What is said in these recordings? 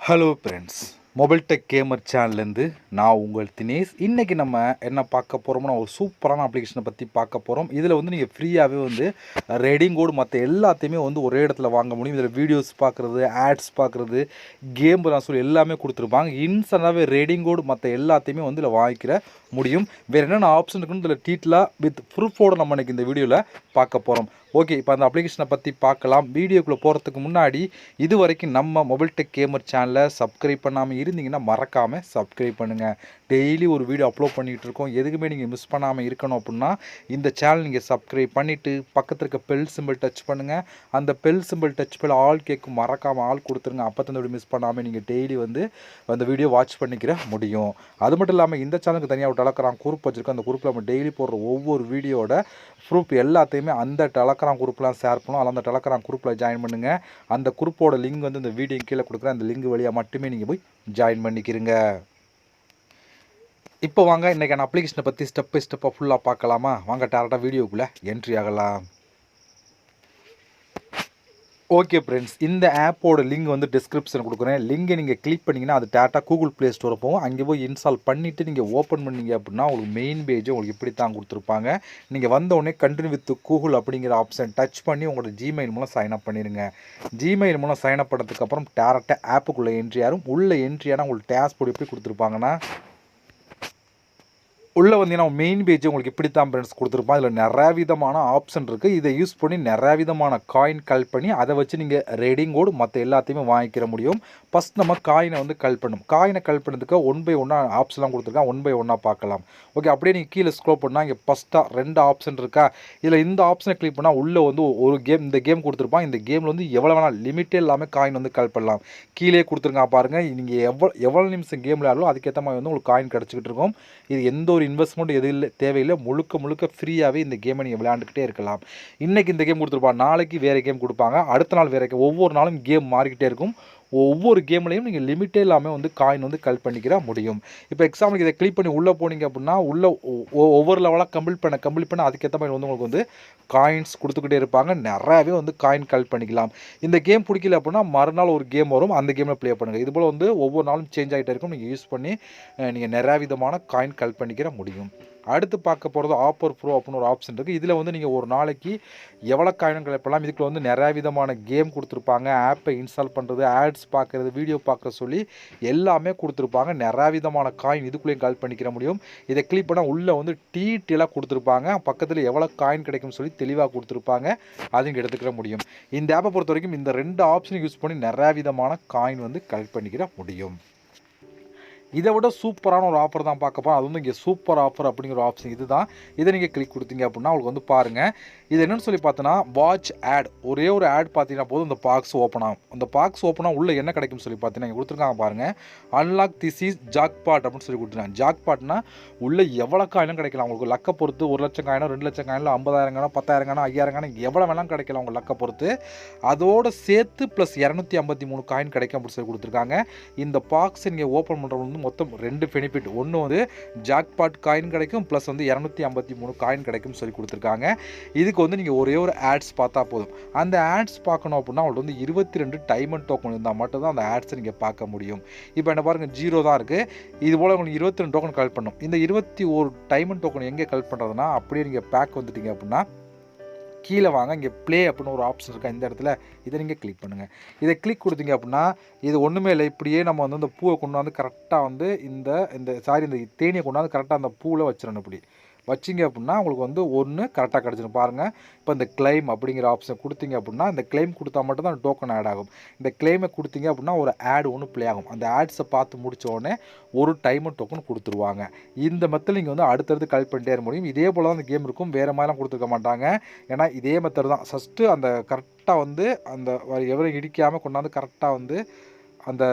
Hello friends, mobile tech gamer சேனல்லேருந்து நான் உங்கள் தினேஷ். இன்றைக்கி நம்ம என்ன பார்க்க போகிறோம்னா, ஒரு சூப்பரான அப்ளிகேஷனை பற்றி பார்க்க போகிறோம். இதில் வந்து நீங்கள் ஃப்ரீயாகவே வந்து ரெடிங் கோடு மற்ற எல்லாத்தையுமே வந்து ஒரே இடத்துல வாங்க முடியும். இதில் வீடியோஸ் பார்க்குறது, ஆட்ஸ் பார்க்குறது, கேம் சொல்லி எல்லாமே கொடுத்துருப்பாங்க. இன்ஸ்டன்டாகவே ரெடிங் கோடு மற்ற எல்லாத்தையுமே வந்து இதில் வாங்கிக்கிற முடியும். வேறு என்னென்ன ஆப்ஷன் இருக்குன்னு இதில் டீட்டெயிலாக வித் ப்ரூஃபோடு நம்ம இன்றைக்கி இந்த வீடியோவில் பார்க்க போகிறோம். ஓகே, இப்போ அந்த அப்ளிகேஷனை பற்றி பார்க்கலாம். வீடியோக்குள்ளே போகிறதுக்கு முன்னாடி இது வரைக்கும் நம்ம மொபைல் டெக் கேமர் சேனலை சப்ஸ்கிரைப் பண்ணாமல் இருந்தீங்கன்னா மறக்காமல் சப்ஸ்கிரைப் பண்ணுங்கள். டெய்லி ஒரு வீடியோ அப்லோட் பண்ணிகிட்டு இருக்கோம். எதுக்குமே நீங்கள் மிஸ் பண்ணாமல் இருக்கணும் அப்படின்னா இந்த சேனல் நீங்கள் சப்ஸ்கிரைப் பண்ணிவிட்டு பக்கத்தில் இருக்க பெல் சிம்பிள் டச் பண்ணுங்கள். அந்த பெல் சிம்பிள் டச் பண்ணி ஆல் கேட்கும் மறக்காமல் ஆள் கொடுத்துருங்க. அப்போ தான் மிஸ் பண்ணாமல் நீங்கள் டெய்லி வந்து அந்த வீடியோ வாட்ச் பண்ணிக்கிற முடியும். அது மட்டும் இல்லாமல் இந்த சேனலுக்கு தனியாக ஒரு டெலகிராம் குரூப் வச்சுருக்கோம். அந்த குரூப்பில் நம்ம டெய்லி போடுற ஒவ்வொரு வீடியோட ப்ரூஃப் எல்லாத்தையுமே அந்த டெலகிராம் குரூப்லாம் ஷேர் பண்ணுவோம். அதில் அந்த டெலகிராம் குரூப்பில் ஜாயின் பண்ணுங்கள். அந்த குரூப்போட லிங்க் வந்து இந்த வீடியோ கீழே கொடுக்குறேன். அந்த லிங்க் வழியாக மட்டுமே நீங்கள் போய் ஜாயின் பண்ணிக்கிறீங்க. இப்போ வாங்க இன்றைக்கான அப்ளிகேஷனை பற்றி ஸ்டெப் பை ஸ்டெப்பாக ஃபுல்லாக பார்க்கலாமா? வாங்க டேரெக்டாக வீடியோக்குள்ளே என்ட்ரி ஆகலாம். ஓகே ஃப்ரெண்ட்ஸ், இந்த ஆப்போட லிங்க் வந்து டிஸ்கிரிப்ஷன் கொடுக்குறேன். லிங்கை நீங்கள் கிளிக் பண்ணிங்கன்னா அது டேட்டா கூகுள் ப்ளே ஸ்டோர் போகும். அங்கே போய் இன்ஸ்டால் பண்ணிவிட்டு நீங்கள் ஓப்பன் பண்ணிங்க அப்படின்னா உங்களுக்கு மெயின் பேஜ் உங்களுக்கு இப்படி தான் கொடுத்துருப்பாங்க. நீங்கள் வந்தோடனே கண்டினியூ வித் கூகுள் அப்படிங்கிற ஆப்ஷன் டச் பண்ணி உங்களோட ஜிமெயில் மூலம் சைன் அப் பண்ணிடுங்க. ஜிமெயில் மூலம் சைன் அப் பண்ணதுக்கப்புறம் டேரெக்டாக ஆப்புக்குள்ளே என்ட்ரி ஆகும். உள்ளே என்ட்ரி ஆனால் உங்களுக்கு டேஷ்போர்டு எப்படி கொடுத்துருப்பாங்கன்னா, உள்ளே வந்தீங்கன்னா மெயின் பேஜ் உங்களுக்கு இப்படி தான் ஃப்ரெண்ட்ஸ் கொடுத்துருப்பான். இதில் நிறையா விதமான ஆப்ஷன் இருக்குது. இதை யூஸ் பண்ணி நிறையா விதமான காயின் கலெக்ட் பண்ணி அதை வச்சு நீங்கள் ரெடிங் கோடு மற்ற எல்லாத்தையுமே வாங்கிக்கிற முடியும். ஃபஸ்ட் நம்ம காயினை வந்து கலெக்ட் பண்ணணும். காயினை கலெக்ட் பண்ணதுக்கு 1 by 1 ஆப்ஷன்லாம் கொடுத்துருக்கான். 1 by 1 பார்க்கலாம். ஓகே, அப்படியே நீங்கள் கீழே ஸ்க்ரோல் பண்ணால் இங்கே ஃபஸ்ட்டாக 2 ஆப்ஷன் இருக்கா. இதில் இந்த ஆப்ஷனை கிளிக் பண்ணால் உள்ளே வந்து ஒரு கேம், இந்த கேம் கொடுத்துருப்பான். இந்த கேமில் வந்து எவ்வளோ வேணால் லிமிட்டே இல்லாமல் காயின் வந்து கலெக்ட் பண்ணலாம். கீழே கொடுத்துருங்க பாருங்கள். நீங்கள் எவ்வளோ நிமிஷம் கேமில் ஆடலாம் அதுக்கேற்ற மாதிரி வந்து உங்களுக்கு காயின் கிடச்சிக்கிட்டு இருக்கும். இது எந்த ஒரு இன்வெஸ்ட்மெண்ட் எது இல்லை, தேவையில்லை. முழுக்க ஃப்ரீயாகவே இந்த கேமை நீங்கள் விளையாண்டுக்கிட்டே இருக்கலாம். இன்றைக்கி இந்த கேம் கொடுத்துருப்பாங்க, நாளைக்கு வேறு கேம் கொடுப்பாங்க, அடுத்த நாள் வேறு கேம், ஒவ்வொரு நாளும் கேம் மாறிக்கிட்டே இருக்கும். ஒவ்வொரு கேம்லையும் நீங்கள் லிமிட்டே இல்லாமல் வந்து காயின் வந்து கலெக்ட் பண்ணிக்கிற முடியும். இப்போ எக்ஸாம்பிளுக்கு இதை கிளிக் பண்ணி உள்ளே போனீங்க அப்படின்னா உள்ளே ஒவ்வொரு லெவலாக கம்ப்ளீட் பண்ண அதுக்கேற்ற மாதிரி வந்து உங்களுக்கு வந்து காயின்ஸ் கொடுத்துக்கிட்டே இருப்பாங்க. நிறையாவே வந்து காயின் கலெக்ட் பண்ணிக்கலாம். இந்த கேம் பிடிக்கல அப்படின்னா மறுநாள் ஒரு கேம் வரும், அந்த கேமில் ப்ளே பண்ணுங்கள். இதுபோல் வந்து ஒவ்வொரு நாளும் சேஞ்ச் ஆகிட்டே இருக்கும். நீங்கள் யூஸ் பண்ணி நீங்கள் நிறையா விதமான காயின் கலெக்ட் பண்ணிக்கிற முடியும். அடுத்து பார்க்க போகிறது ஆஃபர் ப்ரோ அப்படின்னு ஒரு ஆப்ஷன் இருக்குது. இதில் வந்து நீங்கள் ஒரு நாளைக்கு எவ்வளோ காயின் கலெக்ட் பண்ணலாம். இதுக்குள்ள வந்து நிறையா விதமான கேம் கொடுத்துருப்பாங்க. ஆப்பை இன்ஸ்டால் பண்ணுறது, ஆட்ஸ் பார்க்குறது, வீடியோ பார்க்க சொல்லி எல்லாமே கொடுத்துருப்பாங்க. நிறையா விதமான காயின் இதுக்குள்ளேயும் கலெக்ட் பண்ணிக்கிற முடியும். இதை கிளிக் பண்ணால் உள்ளே வந்து டீட்டெயிலாக கொடுத்துருப்பாங்க. பக்கத்தில் எவ்வளோ காயின் கிடைக்கும்னு சொல்லி தெளிவாக கொடுத்துருப்பாங்க. அதையும் எடுத்துக்கிற முடியும். இந்த ஆப்பை பொறுத்த வரைக்கும் இந்த 2 ஆப்ஷனை யூஸ் பண்ணி நிறையா விதமான காயின் வந்து கலெக்ட் பண்ணிக்கிற முடியும். இதை விட சூப்பரான ஒரு ஆஃபர் தான் பார்க்க போகிறோம். அது வந்து இங்கே சூப்பர் ஆஃபர் அப்படிங்கிற ஒரு ஆப்ஷன் இது தான். இதை நீங்கள் கிளிக் கொடுத்தீங்க அப்படின்னா உங்களுக்கு வந்து பாருங்கள். இது என்னென்னு சொல்லி பார்த்தோன்னா வாட்ச் ஆட். ஒரே ஒரு ஆட் பார்த்தீங்கன்னா போதும் இந்த பாக்ஸ் ஓப்பன் ஆகும். அந்த பாக்ஸ் ஓப்பன் ஆகும் உள்ளே என்ன கிடைக்கும்னு சொல்லி பார்த்தீங்கன்னா இங்கே கொடுத்துருக்காங்க பாருங்கள். அன்லாக் திஸ் இஸ் ஜாக்பாட் அப்படின்னு சொல்லி கொடுத்துருக்காங்க. ஜாக்பாட்னா உள்ளே எவ்வளோ காயினும் கிடைக்கலாம். உங்களுக்கு லக்கை பொறுத்து 1 லட்சம் காயினோ 2 லட்சம் காயினோ 50,000 காயினோ 10,000 காயினோ 5,000 காயினோ எவ்வளோ வேணாலும் கிடைக்கலாம் உங்கள் லக்கை பொறுத்து. அதோடு சேர்த்து ப்ளஸ் 253 காயின் கிடைக்கும் அப்படின்னு சொல்லி கொடுத்துருக்காங்க. இந்த பாக்ஸ் நீங்கள் ஓப்பன் பண்ணுறது வந்து மொத்தம் 2 பெனிஃபிட். ஒன்று வந்து ஜாக்பாட் காயின் கிடைக்கும், ப்ளஸ் வந்து 253 காயின் கிடைக்கும்னு சொல்லி கொடுத்துருக்காங்க. இதுக்கு வந்து நீங்கள் ஒரே ஒரு ஆட்ஸ் பார்த்தா போதும். அந்த ஆட்ஸ் பார்க்கணும் அப்படின்னா அவங்களுக்கு வந்து 22 டைமண்ட் டோக்கன் இருந்தால் மட்டும்தான் அந்த ஆட்ஸை நீங்கள் பார்க்க முடியும். இப்போ என்ன பாருங்கள், 0 தான் இருக்குது. இது போல் உங்களுக்கு 22 டோக்கன் கலெக்ட் பண்ணணும். இந்த 21 டைமண்ட் டோக்கன் எங்கே கலெக்ட் பண்ணுறதுனா அப்படியே நீங்கள் பேக் வந்துட்டீங்க அப்படின்னா கீழே வாங்க, இங்கே ப்ளே அப்படின்னு ஒரு ஆப்ஷன் இருக்கா இந்த இடத்துல, இதை நீங்கள் கிளிக் பண்ணுங்கள். இதை கிளிக் கொடுத்தீங்க அப்படின்னா இது ஒன்றுமே இல்லை. இப்படியே நம்ம வந்து இந்த பூவை கொண்டாந்து கரெக்டாக வந்து இந்த தேனியை கொண்டாந்து கரெக்டாக அந்த பூவில் வச்சிடணும். இப்படி வச்சிங்க அப்படின்னா உங்களுக்கு வந்து ஒன்று கரெக்டாக கிடச்சிடும். பாருங்கள், இப்போ இந்த கிளைம் அப்படிங்கிற ஆப்ஷன் கொடுத்தீங்க அப்படின்னா இந்த கிளைம் கொடுத்தா மட்டும் தான் டோக்கன் ஆட் ஆகும். இந்த கிளைமை கொடுத்தீங்க அப்படின்னா ஒரு ஆட் ஒன்று ப்ளே ஆகும். அந்த ஆட்ஸை பார்த்து முடித்த உடனே ஒரு டைமண்ட் டோக்கன் கொடுத்துருவாங்க. இந்த மெத்தட் நீங்கள் வந்து அடுத்தடுத்து கலெக்ட் பண்ணிட்டே இருக்க முடியும். இதே போல் தான் அந்த கேம் இருக்கும், வேறு மாதிரிலாம் கொடுத்துருக்க மாட்டாங்க. ஏன்னா இதே மெத்தட் தான். ஃபஸ்ட்டு அந்த கரெக்டாக வந்து அந்த எவரும் இடிக்காமல் கொண்டாந்து கரெக்டாக வந்து அந்த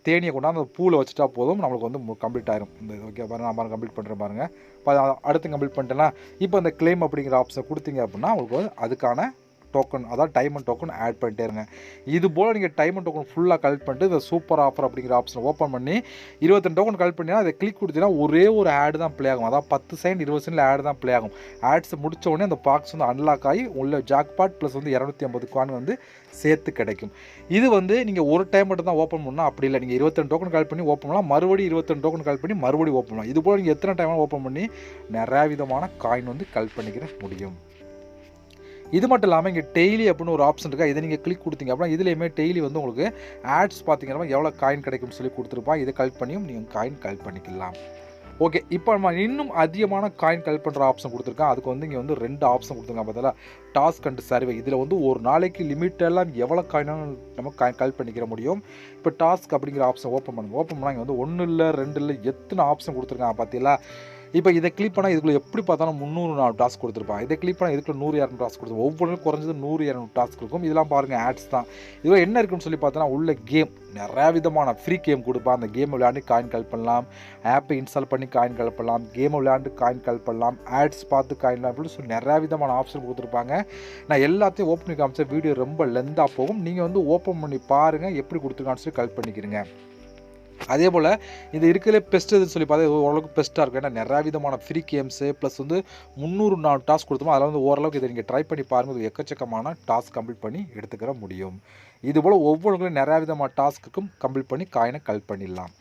தேனியை கொண்டாந்து அந்த பூவில் வச்சுட்டா போதும், நம்மளுக்கு வந்து கம்ப்ளீட் ஆயிரும். இந்த ஓகே பாருங்கள், நான் கம்ப்ளீட் பண்ணுறேன் பாருங்கள். இப்போ அடுத்து கம்ப்ளீட் பண்ணிட்டேன்னா இப்போ அந்த கிளைம் அப்படிங்கிற ஆப்ஷனை கொடுத்தீங்க அப்படின்னா உங்களுக்கு அதுக்கான டோக்கன், அதாவது டைமண்ட் டோக்கன் ஆட் பண்ணிட்டே இருங்க. இது போல் நீங்கள் டைமண்ட் டோக்கன் ஃபுல்லாக கலெக்ட் பண்ணிட்டு இந்த சூப்பர் ஆஃபர் அப்படிங்கிற ஆப்ஷனை ஓப்பன் பண்ணி 22 டோக்கன் கலெக்ட் பண்ணிங்கன்னா அதை கிளிக் கொடுத்தீங்கன்னா ஒரே ஒரு ஆடு தான் ப்ளே ஆகும். அதாவது 10 செகண்ட் 20 செகண்டில் ஆடு தான் ப்ளே ஆகும். ஆட்ஸ் முடிச்ச உடனே அந்த பாக்ஸ் வந்து அன்லாக் ஆகி உள்ள ஜாக்பாட் ப்ளஸ் வந்து 250 காயின் வந்து சேர்த்து கிடைக்கும். இது வந்து நீங்கள் ஒரு டைம் மட்டும் தான் ஓப்பன் பண்ணால் அப்படி இல்லை. நீங்கள் 22 டோக்கன் கலெக்ட் பண்ணி ஓப்பன் பண்ணலாம், மறுபடியும் 22 டோக்கன் கலெக்ட் பண்ணி மறுபடியும் ஓப்பன் பண்ணலாம். இது போல் நீங்கள் எத்தனை டைம் ஓப்பன் பண்ணி நிறையா விதமான காயின் வந்து கலெக்ட் பண்ணிக்கிற முடியும். இது மட்டும் இல்லாமல் இங்கே டெய்லி அப்படின்னு ஒரு ஆப்ஷன் இருக்கா, இதை நீங்கள் கிளிக் கொடுத்தீங்க அப்படின்னா இதுலேயுமே டெய்லி வந்து உங்களுக்கு ஆட்ஸ் பார்த்தீங்கன்னா எவ்வளோ காயின் கிடைக்கும்னு சொல்லி கொடுத்துருப்பான். இதை கலெக்ட் பண்ணியும் நீங்கள் காயின் கலெக்ட் பண்ணிக்கலாம். ஓகே, இப்போ நம்ம இன்னும் அதிகமான காயின் கலெக்ட் பண்ணுற ஆப்ஷன் கொடுத்துருக்கோம். அதுக்கு வந்து இங்கே வந்து 2 ஆப்ஷன் கொடுத்துருக்காங்க. பார்த்தா டாஸ்க் அண்ட் சர்வே. இதில் வந்து ஒரு நாளைக்கு லிமிட்டெல்லாம் எவ்வளோ காயினாலும் நம்ம கலெக்ட் பண்ணிக்கிற முடியும். இப்போ டாஸ்க் அப்படிங்கிற ஆப்ஷன் ஓப்பன் பண்ணுங்க. ஓப்பன் பண்ணால் இங்கே வந்து 1 இல்லை 2 இல்லை எத்தனை ஆப்ஷன் கொடுத்துருக்காங்க பார்த்தீங்களா. இப்போ இதை கிளிக் பண்ணால் இதுக்குள்ளே எப்படி பார்த்தாலும் 300 டாஸ்க் கொடுத்துருப்பாங்க. இதை கிளிக் பண்ணால் இதுக்குள்ள 100-200 டாஸ்க் கொடுத்துருப்போம். ஒவ்வொன்றும் குறைஞ்சது 100-200 டாஸ்க் இருக்கும். இதெல்லாம் பாருங்கள் ஆட்ஸ் தான். இதில் என்ன இருக்குன்னு சொல்லி பார்த்தோன்னா உள்ள கேம் நிறையா விதமான ஃப்ரீ கேம் கொடுப்பான். அந்த கேமை விளையாண்டு காயின் கலெக்ட் பண்ணலாம், ஆப்பை இன்ஸ்டால் பண்ணி காயின் கலெக்ட் பண்ணலாம், கேமை விளையாண்டு காயின் கலெக்ட் பண்ணலாம், ஆட்ஸ் பார்த்து காயின் அப்படின்னு சொல்லி நிறையா விதமான ஆப்ஷன் கொடுத்துருப்பாங்க. நான் எல்லாத்தையும் ஓப்பன் பண்ணி காமிச்ச வீடியோ ரொம்ப லெந்தாக போகும். நீங்கள் வந்து ஓப்பன் பண்ணி பாருங்கள் எப்படி கொடுத்துருக்கான்னு சொல்லி கலெக்ட் பண்ணிக்கிறீங்க. அதே போல் இது இருக்கிற பெஸ்ட் எதுன்னு சொல்லி பார்த்தா ஓரளவுக்கு பெஸ்ட்டாக இருக்கும். ஏன்னா நிறையா விதமான ஃப்ரீ கேம்ஸு ப்ளஸ் வந்து 300 டாஸ்க் கொடுத்தோமோ அதில் வந்து ஓரளவுக்கு இதை நீங்கள் ட்ரை பண்ணி பாருங்கள். இது எக்கச்சக்கமான டாஸ்க் கம்ப்ளீட் பண்ணி எடுத்துக்கிற முடியும். இதுபோல் ஒவ்வொருவங்களும் நிறையா விதமான டாஸ்க்குக்கும் கம்ப்ளீட் பண்ணி காயினை கலெக்ட் பண்ணிடலாம்.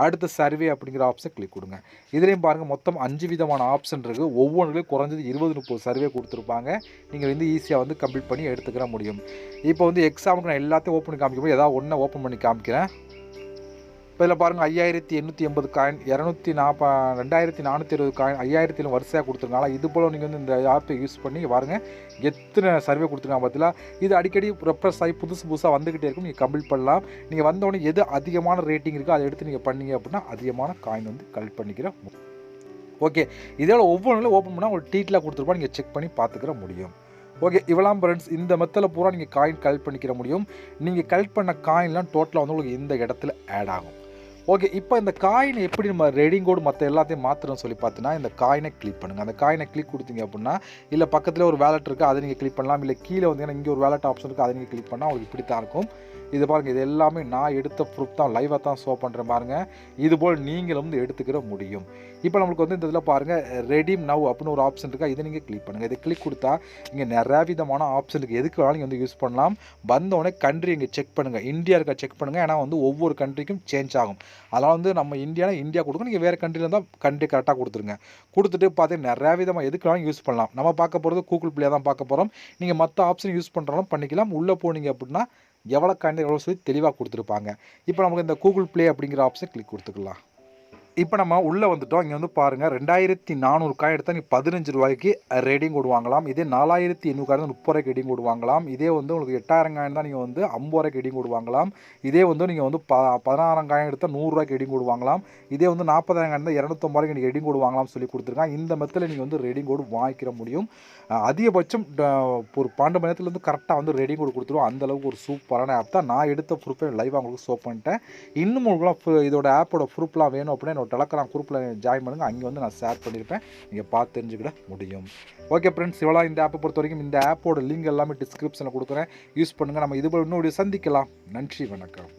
அடுத்த சர்வே அப்படிங்கிற ஆப்ஷன் கிளிக் கொடுங்க. இதுலேயும் பாருங்கள் மொத்தம் 5 விதமான ஆப்ஷன் இருக்குது. ஒவ்வொன்றுலையும் குறைஞ்சது 20-30 சர்வே கொடுத்துருப்பாங்க. நீங்கள் வந்து ஈஸியாக வந்து கம்ப்ளீட் பண்ணி எடுத்துக்கிற முடியும். இப்போ வந்து எக்ஸாமுக்கு நான் எல்லாத்தையும் ஓப்பன் பண்ணி காமிக்கும்போது ஏதாவது ஒன்றை ஓப்பன் பண்ணி காமிக்கிறேன். இப்போ இதில் பாருங்கள் 5880 காயின், 2420 காயின், 5000 வரிசையாக கொடுத்துருக்காங்களா. இது போல் நீங்கள் வந்து இந்த ஆப்பை யூஸ் பண்ணி பாருங்கள் எத்தனை சர்வே கொடுத்துருக்காங்க பார்த்தீங்களா. இது அடிக்கடி ரெஃப்ரெஷ் ஆகி புதுசாக வந்துக்கிட்டே இருக்கும். நீங்கள் கம்ப்ளீட் பண்ணலாம். நீங்கள் வந்தோடனே எது அதிகமான ரேட்டிங் இருக்கோ அதை எடுத்து நீங்கள் பண்ணீங்க அப்படின்னா அதிகமான காயின் வந்து கலெக்ட் பண்ணிக்கிற. ஓகே, இதோட ஒவ்வொன்றும் ஓப்பன் பண்ணால் ஒரு டீட்டெயிலாக கொடுத்துருப்பா, நீங்கள் செக் பண்ணி பார்த்துக்கிற முடியும். ஓகே, இவெல்லாம் ஃப்ரெண்ட்ஸ் இந்த மெத்தடில் பூரா நீங்கள் காயின் கலெக்ட் பண்ணிக்கிற முடியும். நீங்கள் கலெக்ட் பண்ண காயின்லாம் டோட்டலாக வந்து உங்களுக்கு இந்த இடத்துல ஆட் ஆகும். ஓகே, இப்போ இந்த காயினை எப்படி நம்ம ரெடிங் கோடு மற்ற எல்லாத்தையும் மாற்றுறோம்னு சொல்லி பார்த்தீங்கன்னா இந்த காயினை கிளிக் பண்ணுங்கள். அந்த காயினை கிளிக் கொடுத்தீங்க அப்படின்னா இல்லை பக்கத்தில் ஒரு வேலட் இருக்குது அதை நீங்கள் கிளிக் பண்ணலாம். இல்லை கீழே வந்தீங்கன்னா இங்கே ஒரு வேலட் ஆப்ஷன் இருக்குது அதை நீங்கள் கிளிக் பண்ணால் உங்களுக்கு இப்படி தான் இருக்கும். இது பாருங்கள், இது எல்லாமே நான் எடுத்த ப்ரூஃப் தான், லைவாக தான் ஷோ பண்ணுறேன் பாருங்கள். இதுபோல் நீங்களும் வந்து எடுத்துக்கிற முடியும். இப்போ நம்மளுக்கு வந்து இந்த இதில் பாருங்கள் ரெடீம் நவ் அப்படின்னு ஒரு ஆப்ஷன் இருக்கா, இதை நீங்கள் கிளிக் பண்ணுங்கள். இதை கிளிக் கொடுத்தா இங்கே நிறையா விதமான ஆப்ஷன் இருக்குது. எதுக்கு வேணாலும் நீங்கள் வந்து யூஸ் பண்ணலாம். வந்தோடனே கண்ட்ரி இங்கே செக் பண்ணுங்கள், இந்தியா இருக்கா செக் பண்ணுங்கள். ஏன்னா வந்து ஒவ்வொரு கண்ட்ரிக்கும் சேஞ்ச் ஆகும். அதனால் வந்து நம்ம இந்தியா கொடுக்கும், நீங்கள் வேறு கண்ட்ரியில் இருந்தால் கண்ட்ரி கரெக்டாக கொடுத்துருங்க. கொடுத்துட்டு பார்த்தீங்கன்னா நிறையா விதமாக எதுக்கு வேணாலும் யூஸ் பண்ணலாம். நம்ம பார்க்க போகிறது கூகுள் ப்ளே தான் பார்க்க போகிறோம். நீங்கள் மற்ற ஆப்ஷன் யூஸ் பண்ணுறாலும் பண்ணிக்கலாம். உள்ளே போனீங்க அப்படின்னா எவ்வளோ காயின் எவ்வளோ சொல்லி தெளிவாக கொடுத்துருப்பாங்க. இப்போ நமக்கு இந்த கூகுள் ப்ளே அப்படிங்கிற ஆப்ஷன் கிளிக் கொடுத்துக்கலாம். இப்போ நம்ம உள்ளே வந்துட்டோம். இங்கே வந்து பாருங்கள் 2400 காயின் எடுத்தால் நீங்கள் 15 ரூபாய்க்கு ரேடிங் கோடு வாங்கலாம். இதே 4800 காயின் 30 ரூபாய்க்கு ரெடிங் கோடு வாங்கலாம். இதே வந்து உங்களுக்கு 8000 காயின் தான் நீங்கள் வந்து 50 ரூபாய்க்கு ரெடிங் கோடு வாங்கலாம். இதே வந்து நீங்கள் வந்து 16 காயின் எடுத்தால் 100 ரூபாய்க்கு ரெடிங் கோடு வாங்கலாம். இதே வந்து 40,000 காயின் தான் 250 ரூபாய்க்கு நீங்கள் ரெடிங் கோடு வாங்கலாம்னு சொல்லி கொடுத்துருக்காங்க. இந்த மெத்தடில் நீங்கள் வந்து ரெடிங் கோடு வாங்கிக்கிற முடியும். அதிகபட்சம் ஒரு 12 மணி நேரத்தில் வந்து கரெக்டாக வந்து ரெடிங் கோடு கொடுத்துருவோம். அந்தளவுக்கு ஒரு சூப்பரான ஆப் தான். நான் எடுத்த ப்ரூஃபை லைவாக உங்களுக்கு ஷோ பண்ணிட்டேன். இன்னும் உங்களுக்கு இதோட ஆப்போட ப்ரூஃப்லாம் வேணும் அப்படின்னா என்னோட டெலகிராம் குரூப்பில் ஜாயின் பண்ணுங்கள். அங்கே வந்து நான் ஷேர் பண்ணியிருப்பேன், நீங்கள் பார்த்து தெரிஞ்சுக்கிட முடியும். ஓகே ஃப்ரெண்ட்ஸ், இவ்வளோ இந்த ஆப்பை பொறுத்த வரைக்கும் இந்த ஆப்போட லிங்க் எல்லாமே டிஸ்கிரிப்ஷனில் கொடுக்குறேன், யூஸ் பண்ணுங்கள். நம்ம இது போல் இன்னொரு சந்திக்கலாம். நன்றி, வணக்கம்.